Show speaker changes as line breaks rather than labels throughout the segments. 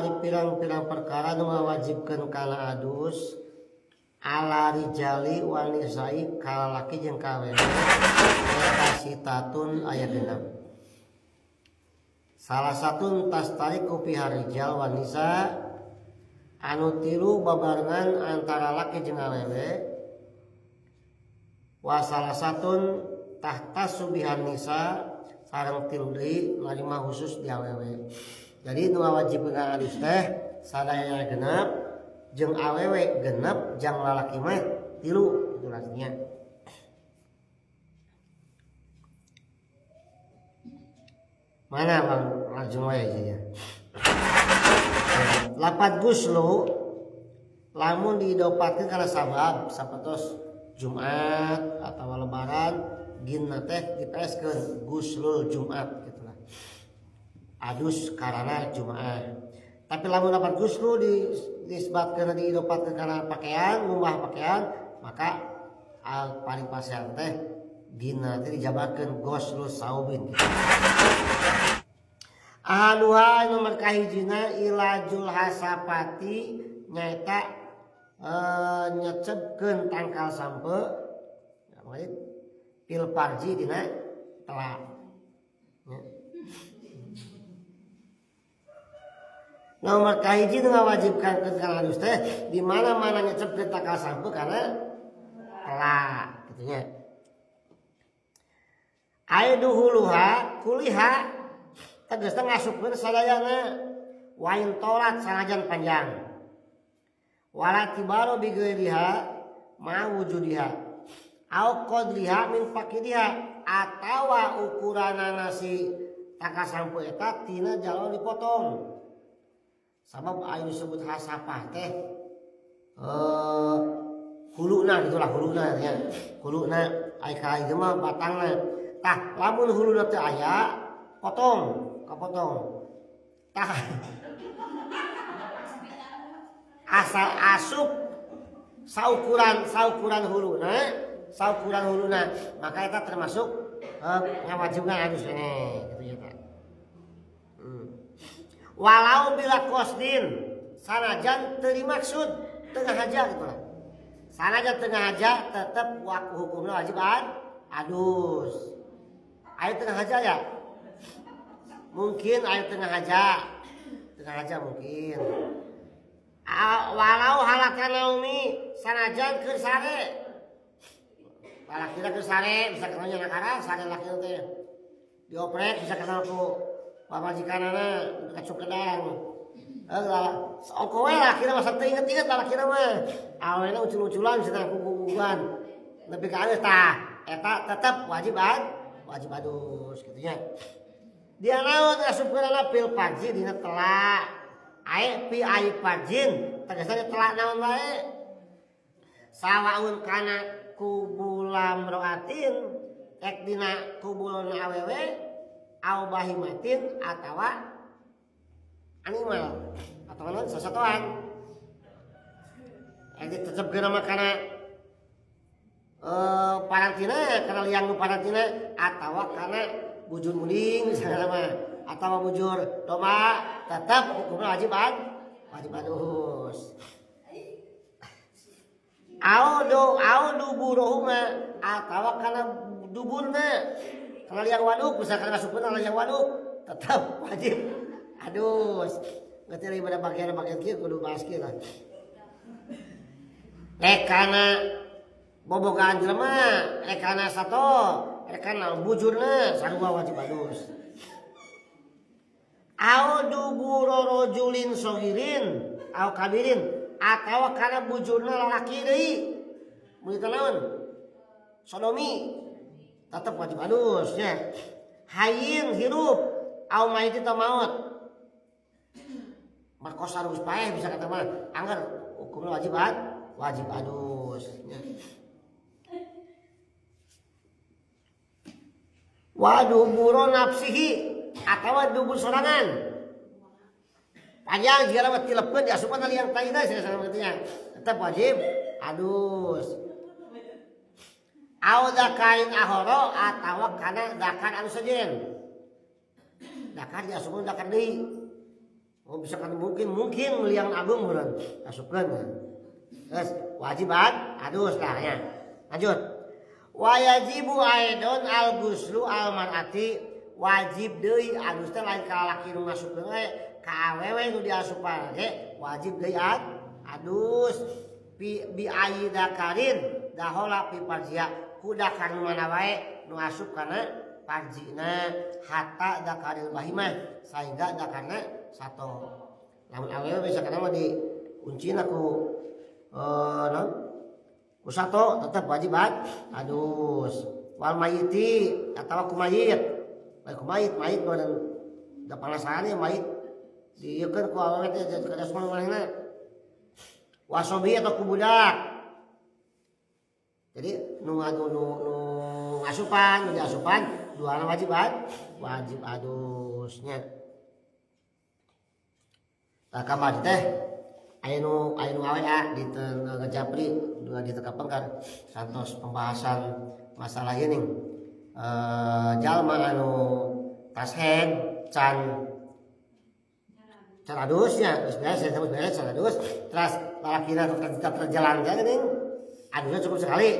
ari pirang-pirang perkara nu ngawajibkeun kana adus ala rijali wanisai kalalaki jeung kawewe kasitatun aya genep. Salah satu tas tarik kupiha rijal wanisa anu tilu babarengan antara laki jeung awewe wa salah satun tahta subihan nisa sareng tilu deui larima khusus di awewe. Jadi nu ngawajibkeun adus teh sadaya genep jeung awewe genep jang lalaki mah tilu itu artinya. Mana bang langsung wae ya. Lapat guslu lamun didopatkeun kana sabab sapatos Jumat atau lebaran ginna teh dipeeskeun guslul Jumat gitulah. Adus karana Jumat. Tapi lamun lapat guslu disebabkeun didopatkeun kana pakaian, ngumbah pakaian, maka paling pasean teh ginna teh dijabarkeun guslul saubin gitu. Ahaluha nomor kahijina ilajul hasapati nyaeta nyecepkeun tangkal sampe pil parji dina telak. Nomor kahiji ngawajibkan kana adus teh di mana-mana nyecepkeun tangkal sampe karena telak kitu nya. Aiduhuluha kuliha tegasna ngasupkeun sadayana wain tolat sanajan panjang wala tibaro bigeuriha ma wujudiha au qadriha min faqidiha atawa ukuranana si takasampu eta tina jalur dipotong. Sabab anu disebut hasapah teh huluna gitulah huluna ya. Huluna ai ka ieu mah batangna. Tah lamun huluna teh aya potong kapotong tah asal asup saukuran huluna maka eta termasuk ngawajibkeun adus keneh gitu ya Pak. Walau bila qasdin sanajan teu dimaksud tengah haja gitu lah. Sanajan tengah haja tetep hukumna wajib adus. Aya tengah haja ya? Mungkin air tengah haja mungkin. Walau halakan naumi sanajan keur sare. Balakina keur sare bisa kenal nya nakara sare laki teh. Dioprek bisa kenal ku pamajikanana kacuk kedang. Ongko we lakina mah teu inget-inget lakina mah. Awena ucul-uculan cenah kugugugan. Nepi ka alus tah eta tetep wajib adus kitu nya. Dia naon asupkeunana pil parji dina telak. Pi ai parjin tegasna telak naon wae. Sawaun kana kubulam roatin ek dina kubulna awewe au bahimatin atawa animal atawa naon sasatoan. Ek ditetepkeun mah kana parantina kana liang nu parantina atawa kana bujur muling misalnya mah atau bujur domba tetap hukumnya wajib adus. Au duburohuma atau kana duburna kana liang waduk misalkan ngasupkeun kana liang waduk tetap wajib adus. Ngeteu pada bagian kieu kudu bahas kieu lah. Kana bobogaan jelema kana sato rekana bujurna sarua wajib adus. Au duburo rajulin sagirin au kabirin atawa kana bujurna lalaki deui. Mun eta naon? Sodomi tetep wajib adus nya. Hayyin hirup au mayit teu maot. Merkosa geus paeh bisa kata mah anggar hukumna wajib adus nya. Waduburo nafsihi atawa dubur sorangan. Panjang jika lewat tilepkeun diasupkeun liang taina saya artinya tetap wajib adus. Au dakain ahoro atawa kana dakar anu sejen. Dakar diasupkeun dakar deui. Oh bisa kan mungkin meliang agung bulan asupkeun. Terus wajib adus lah ya. Lanjut. Wajibu aidon al guslu al mar'ati wajib deui adus teh lain ka lalaki nu ngasupkeun we ka awewe nu diasupan ge wajib deui adus bi aida karin dahola pi parjia ku dakar mana wae nu asup kana parjina hatta dakaril bahimah sehingga dakarna sato. Lamun awewe bisa kana mah diuncina ku ku sato tetap wajib adus. Wal mayiti atawa ku mayit. Baik ku mayit badan da panasane mayit dieukeun ku awewe teh kada semua manehna. Wasobi atau ku budak. Jadi nu asupan, nu diasupan duana wajib adusnya. Tah kamari teh aya nu awe di ngejapri dua di teu kapengkar santos pembahasan masalah ieu ning jalma anu tashen can adusnya geus beres can adus terus lalakina tetap terjalan geuning adusnya cukup sekali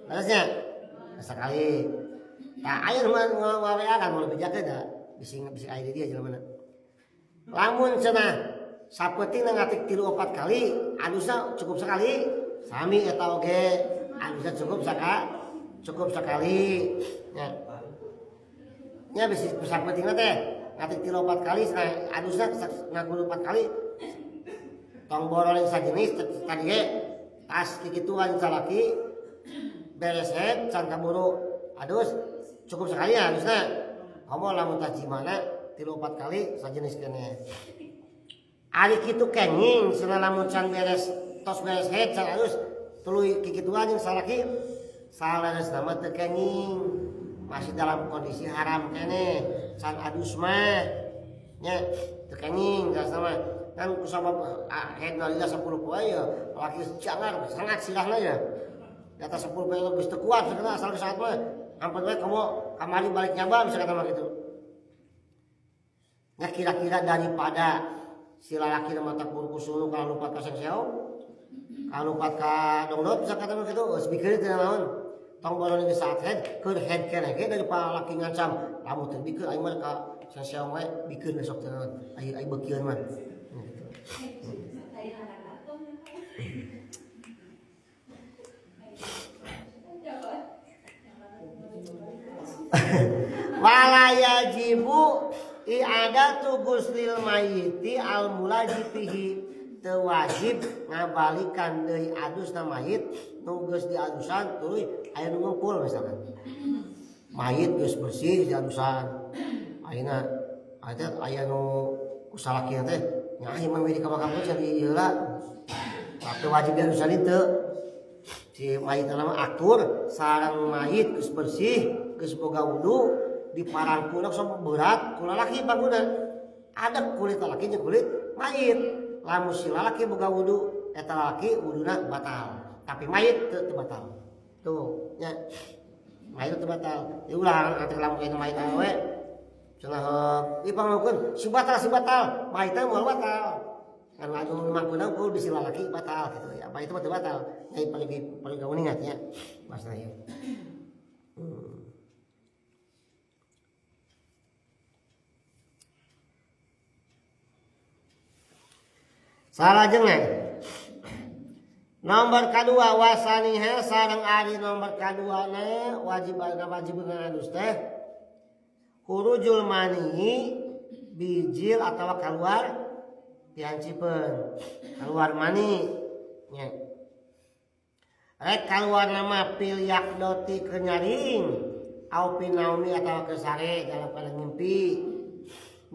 terusnya sekali. Nah aya nu ngawean kan mau bejakeun da bising aya di dieu jelema. Lamun cenah sapeuting ngatik 3-4 kali adusna cukup sekali sami eta oge adusna cukup sekali nya nya bisa sapeuting teh ngatik 3-4 kali adusna ngakudu 4 kali tong boroleng sajenis tadi ge tas kikituan salaki beres head can kaburu adus cukup sekali ya adusna komo lamun tajimana 3-4 kali sajenis keneh. Ari kitu kenging cenah lamun can beres tos beres head can adus tuluy kikituan jeung salaki salares nama teu kenging masih dalam kondisi haram keneh can adus mah nya teu kenging sama kan kusabab head nalila 10 poe ya laki jangar sangat silahna ya di atas 10 poe geus teu kuat cenah asal saat mah ampun we kamu kamari balik nyaba bisa kata mah gitu. Nya kira-kira daripada si lalaki nama tak buru kusulu kalau lupa ka sengseo kalau lupa ka dongdot bisa kata begitu geus bikeun teh naon tong boron geus saat head keur head keneh ge daripada laki ngancam lamun teu bikeun aing mah ka sengseo we bikeun besok teh naon ai beukieun mah wala yajibu i'adatu guslil mayiti al mulajibihi teu wajib ngabalikan deui adusna mayit nu geus diadusan tuluy aya nu ngumpul misalkan mayit geus bersih diadusan ayeuna aya nu kusalaki teh nya aya mah di kamar-kamar can ieu heula teu wajib diadusan itu si mayit mah atur sareng mayit geus bersih geus boga wudu di parangkuna sok berat ku lalaki baguna ada kulit lalaki jeung kulit mayit lamun si lalaki boga wudu eta lalaki wuduna batal tapi mayit teu batal tuh nya mayit teu batal diulang atuh lamun kana mayit awe cenah ieu pangakeun si batal mayit teh moal batal kan anu mangkuna ku bisi lalaki batal gitu ya mayit teh batal nyai paling gaeuning nya bahasa ieu. Salah jeneng. Nomor kedua wasaniha sareng ari nomor kaduana wajib adus teh khurujul mani bijil atawa keluar diancipeun keluar mani nya rek keluar nama pil yakdoti kenyaring au pinaumi atawa kesare dalam pada ngimpi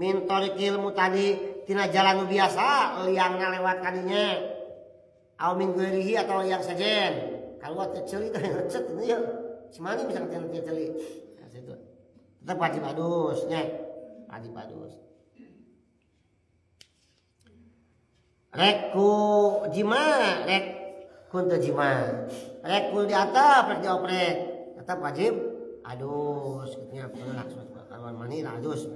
min torikil mutadi tina jalan biasa liangna lewat kadinya au mingguerihi atau liang sajen kalau teh ceuli teh recet ieu cimani bisa teh ceuli ka situ tetep wajib adus nya wajib adus rek ku jima rek kun teu jima rek ku di atap rek di oprek tetep wajib adus kitu nya perlu laksana kawan mani adus.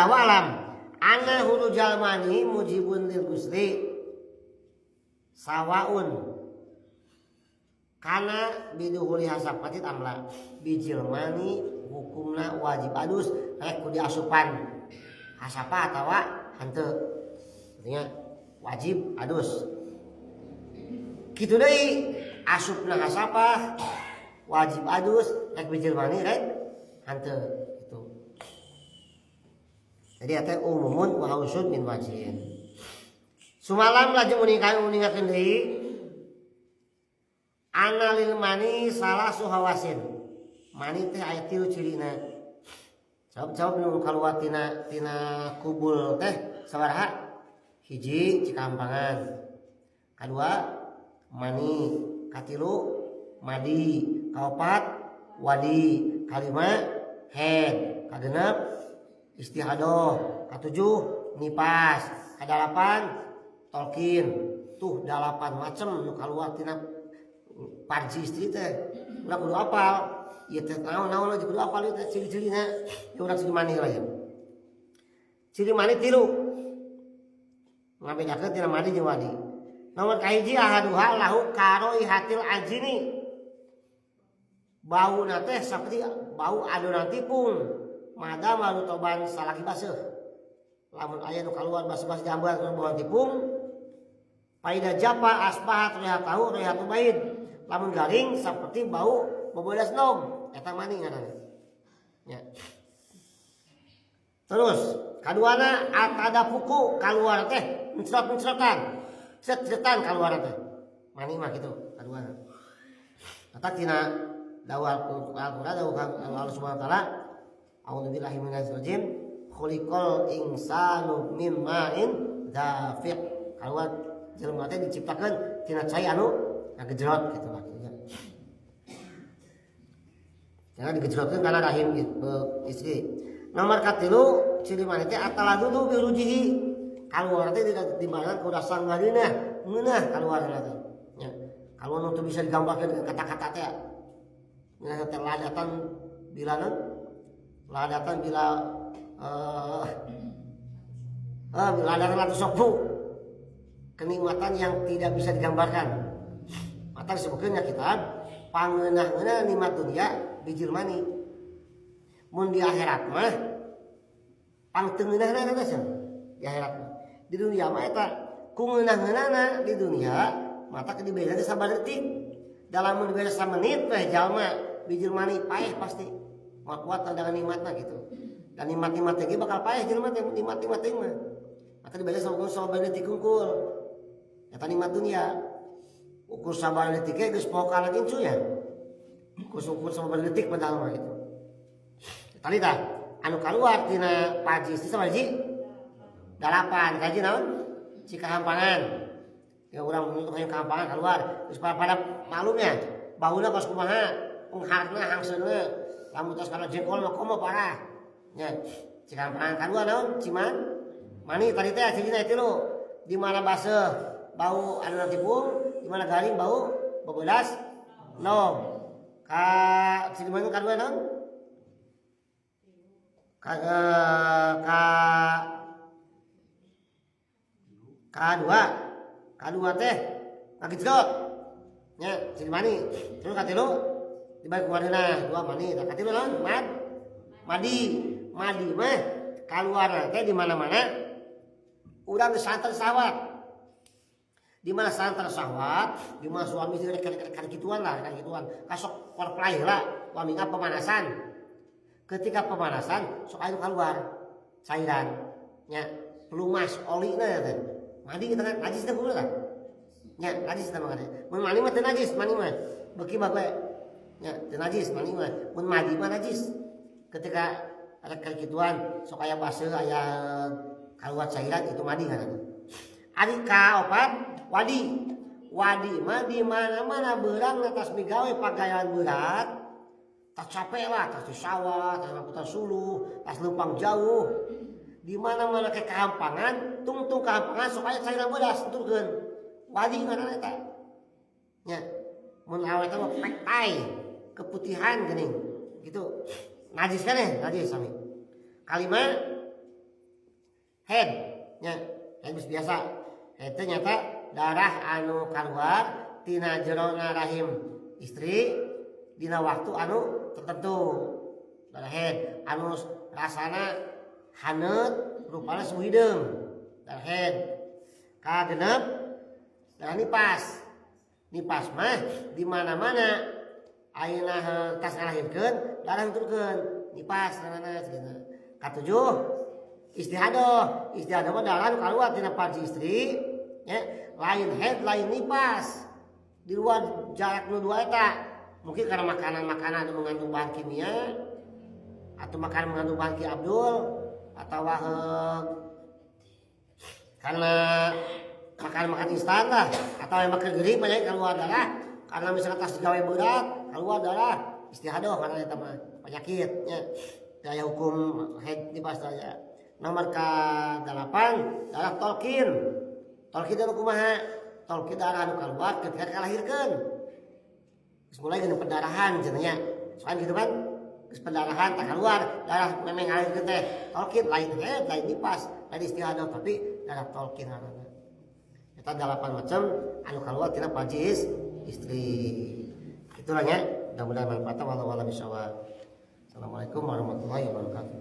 Walam ana huru jalmani mujibun lil gusli sawaun kana biduhuli hasapatit amla bijilmani hukumna wajib adus rek ku diasupan hasapa atawa henteu artinya wajib adus kitu deui asupna hasapa wajib adus rek bijilmani rek henteu itu jadi ate umumun wa hausun min wajin sumalam lajeng uningakeun deui analil mani salah suhawasin mani teh aya 3 cirina jawab nu kaluar tina kubul teh sabaraha hiji cikampangan kadua mani katilu madi kaopat wadi kalima head kagenep istihadoh katujuh nipas kadalapan tolkin tuh 8 macem nu kaluar tina parji istri teh udah kudu apal ieu teh naon aja kudu apal ieu teh ciri-cirina ya urang ciri mani lah ya ciri mani 3 ngabedakeun tina mani jeung wadi nomor kahiji ahaduha lahu karoi hatil ajini bauna teh saperti bau adonan tipung mada malu toban salaki baseuh lamun aya nu kaluar basa-basa jambar kana bau tipung paida japa asbahat rihatahu rihatu baid lamun garing seperti bau bobodas nog eta mani ngaranna nya terus kaduana atada puku kaluar teh mencrot-mencrotan cet-cetan kaluar teh mani mah kitu kaduana eta tina dawuh Al-Qur'an dawuh Allah Subhanahu wa taala a'udzubillahi minasyaitonir rajim khuliqal insanu mim ma'in dafiq kaluar jelema teh diciptakeun tina cai anu ngagejrot gitu maksudnya. Jangan digejrotkeun kana rahim istri. Nomor katilu ciri mani teh ataladudu birujihi. Kaluar teh di mana ku rasa ngareunah, ngeunah kaluarna teh. Nya. Kaluar nu teu bisa digambarkeun dengan kata-kata teh. Nya teh ladatan bila naon? Ladatan bila ladatan latu sokfu. Kenikmatan yang tidak bisa digambarkan. Mata disebutkeun nya kitab pangeunah-eunah nikmat dunia bijil mani. Mun di akhirat mah pangteungeunahna eta cenah di akhirat mah. Di dunia mah eta ku ngeunah-ngeunahna di dunia mata ke dibeda teh sabar detik. Dalam mun dibeda samenit teh jalma bijil mani paeh pasti. Moal kuat dengan nikmatna gitu. Dan nikmat-nikmat teh bakal paeh jelema teh nikmat-nikmat teh mah. Mata dibeda sabar detik kungkul. Eta nikmat dunia. Ukur sabar detik geus poho kana kincu ya. Ukur sabar detik padahal mah gitu. Tadi tah anu kaluar tina paji istri sabaraha hiji? 8 kaji naon? Cikahampangan. Ya urang untuk hayang kahampangan keluar. Geus pada malumnya. Bauna kos kumaha? Pengharna hangseuna. Lamun tos kana jengkol mah komo parah. Nya cikahampangan kadua naon? Ciman. Mani tadi teh cirina 3. Di mana baseuh bau anu tipung di mana garing bau bebelas nom ka ciri mani kadua naon kadua teh ngagejrot nya ciri mani terus katilu dibalik kumareuna 2 mani tah katilu naon madi mah kaluarna teh di mana-mana urang santer sawat di mana santer sahwat, di mana suami istri kan gituan lah, kan gituan. Kasok foreplay lah, waminga pemanasan. Ketika pemanasan, sok air keluar cairan, nya pelumas olina ya teh. Mandi kita kan najis teh kumaha? Nya najis teh mah. Mun mani mah teu najis, mani mah beuki mah bae. Nya teu najis mani mah. Mun mandi mah najis. Ketika ada gituan, sok aya baseuh aya keluar cairan itu mandi kan. Ari kaopat wadi mah di mana-mana beurang atas migawe pagawean berat tak capek lah tas di sawah tas putar suluh tas lempang jauh di mana-mana ke kehampangan tungtung kehampangan supaya cairan beras turkeun wadi ngaranna eta nya mun awet mah pektai keputihan geuning gitu najis kan najis sami kalima head nya head biasa head teh nyata darah anu kaluar tina jerona rahim istri dina waktu anu tertentu darah head anu rasana haneut rupana suhu hideung darah head kagenep darah nipas mah di mana-mana ayeuna tas ngalahirkeun darah nuturkeun nipas nanana cenah. Katujuh istihadah mah darah nu kaluar tina panci istri nya lain head lain nipas di luar jarak nu dua eta mungkin karena makanan-makanan anu mengandung bahan kimia atau makanan mengandung bahan Ki Abdul atau karena makan instan lah atau yang makan gering banyak keluar darah karena misalnya tas digawe berat keluar darah istihadah karena itu mah penyakitnya daya hukum head nipas saja. Nomor ke-8 darah tolkin itu kumaha tolkin darah anu keluar ketika kalahirkeun geus mulai geus pendarahan cenanya soalnya gitu kan geus pendarahan tak keluar darah memang ngalahirkeun teh tolkin lain head lain nipas lain istihadah tapi darah tolkin ngaranna eta 8 macam anu keluar tina panci istri itulah nya mudah-mudahan manfaat wallahu a'lam bishawab. Assalamualaikum warahmatullahi wabarakatuh.